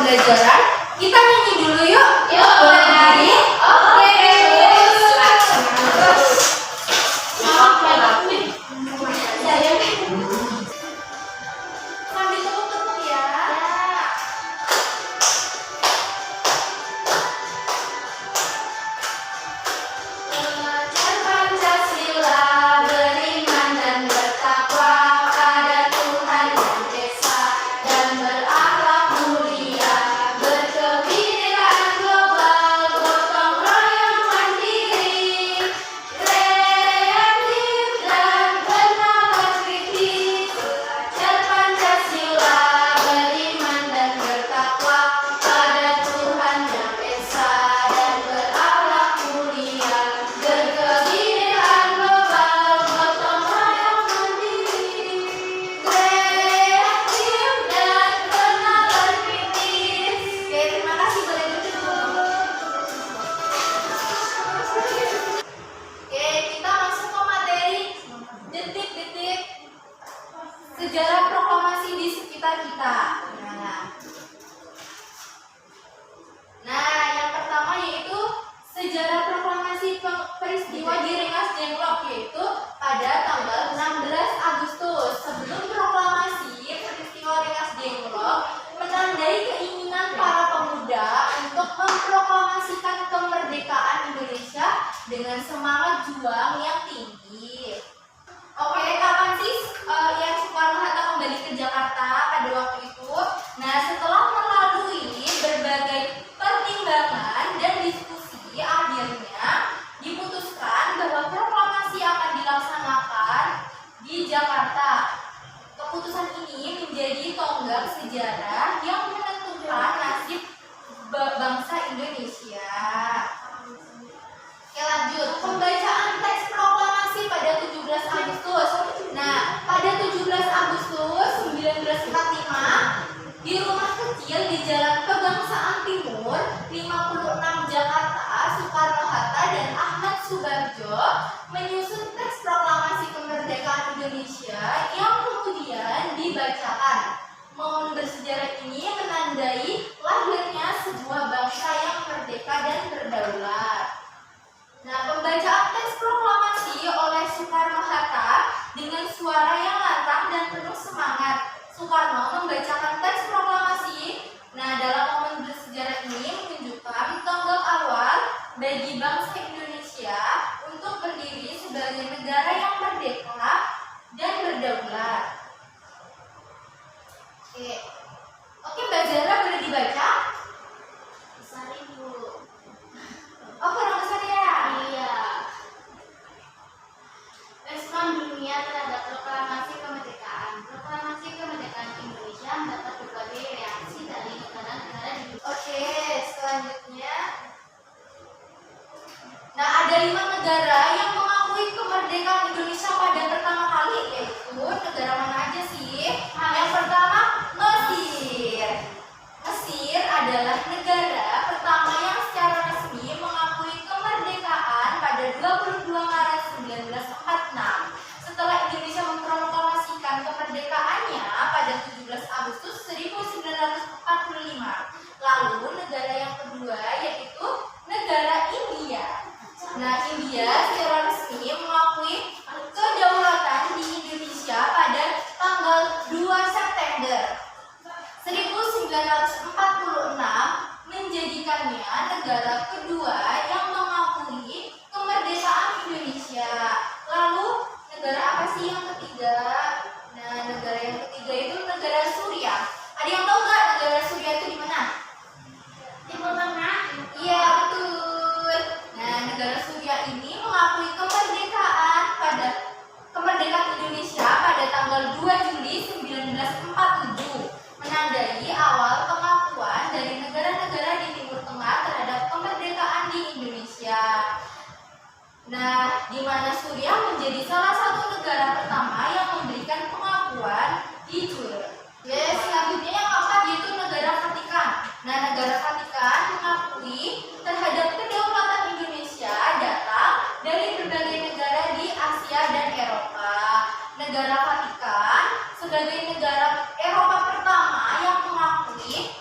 pembelajaran, kita nyanyi dulu yuk. Yuk, mulai dari. Oke. Sambil tepuk-tepuk ya. Belajar Pancasila, beriman dan bertakwa pada Tuhan Yang Esa, dan berakhlak mulia, berkebinekaan global, gotong royong mandiri, kreatif dan bernalar kritis. Belajar Pancasila, beriman dan bertakwa pada Tuhan Yang Esa, dan berakhlak mulia, berkebinekaan global, gotong royong mandiri, kreatif dan bernalar kritis. Oke, terima kasih, boleh duduk. Oke, kita masuk ke materi detik-detik sejarah proklamasi di sekitar kita. Nah, yang pertama yaitu sejarah proklamasi peristiwa di Rengas Dengklok, yaitu pada tanggal 16 Agustus. Sebelum proklamasi, peristiwa Rengas Dengklok menandai keinginan para pemuda untuk memproklamasikan kemerdekaan Indonesia dengan semangat juang yang tinggi. Oke, kapan sih yang Soekarno-Hatta kembali ke Jakarta pada waktu itu? Nah, setelah melalui berbagai pertimbangan dan diskusi, akhirnya diputuskan bahwa proklamasi akan dilaksanakan di Jakarta. Keputusan ini menjadi tonggak sejarah yang menentukan nasib bangsa Indonesia. Oke, lanjut. Pembacaan teks proklamasi pada 17 Agustus. Nah, pada 17 Agustus 1945 di rumah kecil di Jalan Kebangsaan Timur 56 Jakarta, Soekarno-Hatta dan Ahmad Subarjo menyusun teks proklamasi kemerdekaan Indonesia yang kemudian dibacakan. Momen bersejarah ini menandai lahirnya sebuah bangsa yang merdeka dan berdaulat. Nah, pembacaan teks proklamasi oleh Soekarno-Hatta dengan suara yang lantang dan penuh semangat. Soekarno membacakan teks proklamasi. Nah, dalam momen bersejarah ini menunjukkan tonggak awal bagi bangsa Indonesia untuk berdiri sebagai negara yang merdeka dan berdaulat. Oke, Mbak Zara boleh dibaca? Besar Ibu. Oh, kurang besar ya? Iya. Respon dunia terhadap proklamasi kemerdekaan. Proklamasi kemerdekaan Indonesia mendapat berbagai reaksi dari negara-negara di dunia. Oke, selanjutnya. Nah, ada 5 negara yang mengakui kemerdekaan Indonesia pada pertama kali, yaitu negara mana aja sih? Yang pertama, Mesir. Mesir adalah negara pertama yang secara resmi mengakui kemerdekaan pada 22 Maret 1946. Setelah Indonesia memproklamasikan kemerdekaannya pada 17 Agustus 1945. Lalu negara yang kedua yaitu negara India. Nah, India secara resmi mengakui kedaulatan di Indonesia pada tanggal 2 September 1946, menjadikannya negara kedua yang mengakui kemerdekaan Indonesia. Lalu negara apa sih yang ketiga? Nah, negara yang ketiga itu negara Suriah. Ada yang tahu nggak negara Suriah itu di mana? Timur Tengah. Iya, betul. Nah, negara Suriah ini mengakui kemerdekaan Indonesia pada tanggal 2 Juli 1947, menandai awal pengakuan dari negara-negara di Timur Tengah terhadap kemerdekaan di Indonesia. Nah, di mana Suriah menjadi salah satu negara pertama yang memberikan pengakuan jujur. Selanjutnya yang keempat yaitu negara Vatikan. Nah, negara Vatikan mengakui terhadap kedaulatan Indonesia datang dari berbagai negara di Asia dan Eropa. Negara Vatikan sebagai negara Eropa pertama yang mengakui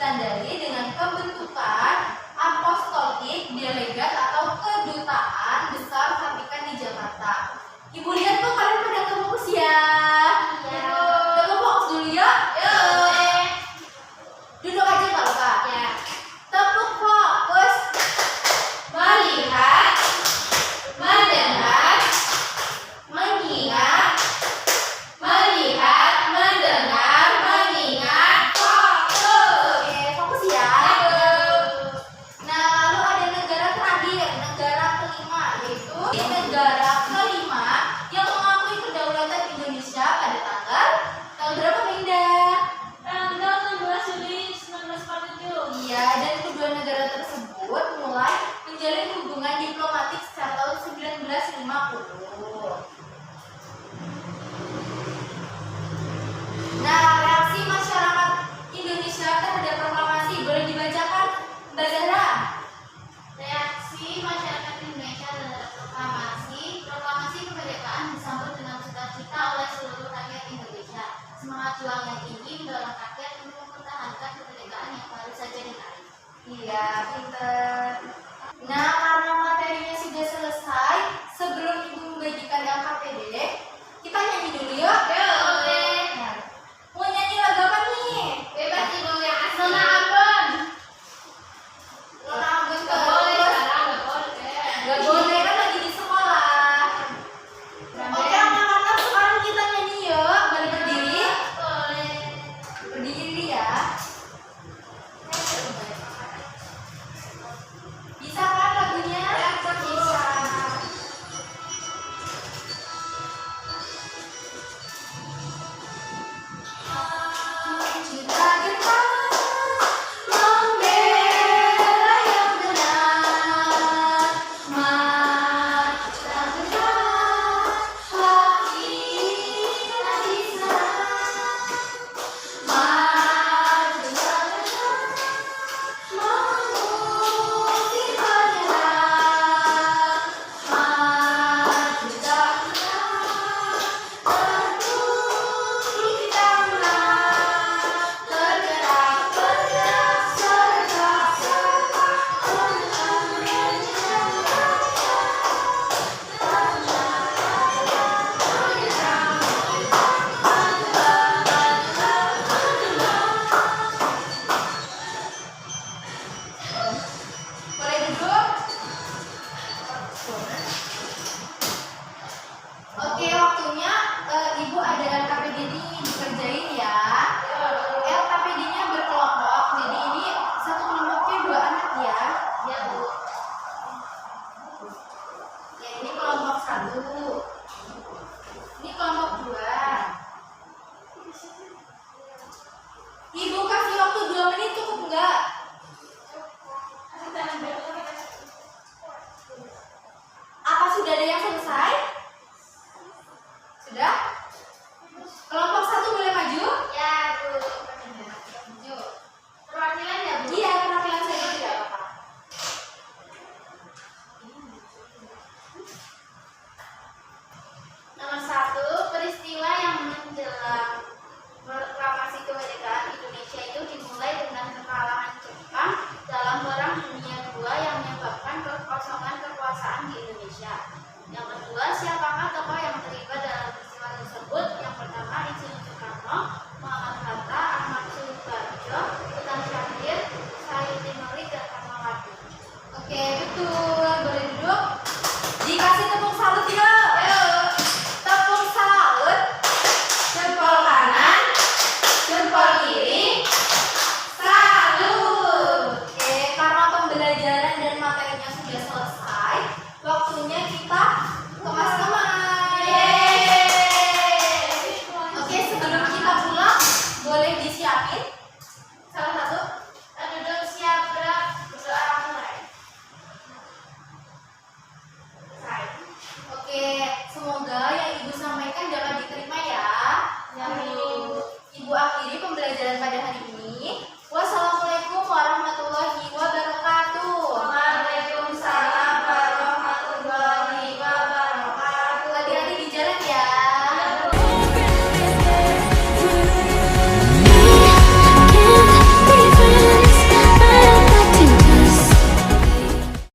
ditandai dengan pembentukan apostolik delegat atau kedutaan besar Vatikan di Jakarta. Ibu lihat tuh kalian pada fokus ya. Iya. Kita fokus dulu ya. Duduk aja kalau Kak. Ya. Tepuk fokus. Melihat, mendengar, mengingat, melihat, mendengar, mengingat, fokus. Oke, fokus ya. Nah, lalu ada negara terakhir, negara kelima, yaitu negara kelima yang mengakui kedaulatan Indonesia pada tanggal berapa, Indah? Tanggal 16 Juli 1947. Iya, dan kedua negara tersebut mulai menjalin hubungan diplomatik sejak tahun 1950. Nah, reaksi masyarakat Indonesia terhadap proklamasi boleh dibacakan, Mbak Zahra? Reaksi masyarakat Indonesia terhadap proklamasi kemerdekaan disambut dengan sukacita oleh seluruh rakyat Indonesia. Semangat juang yang tinggi mendorong rakyat untuk mempertahankan kemerdekaan yang baru saja diraih. Iya, pinter.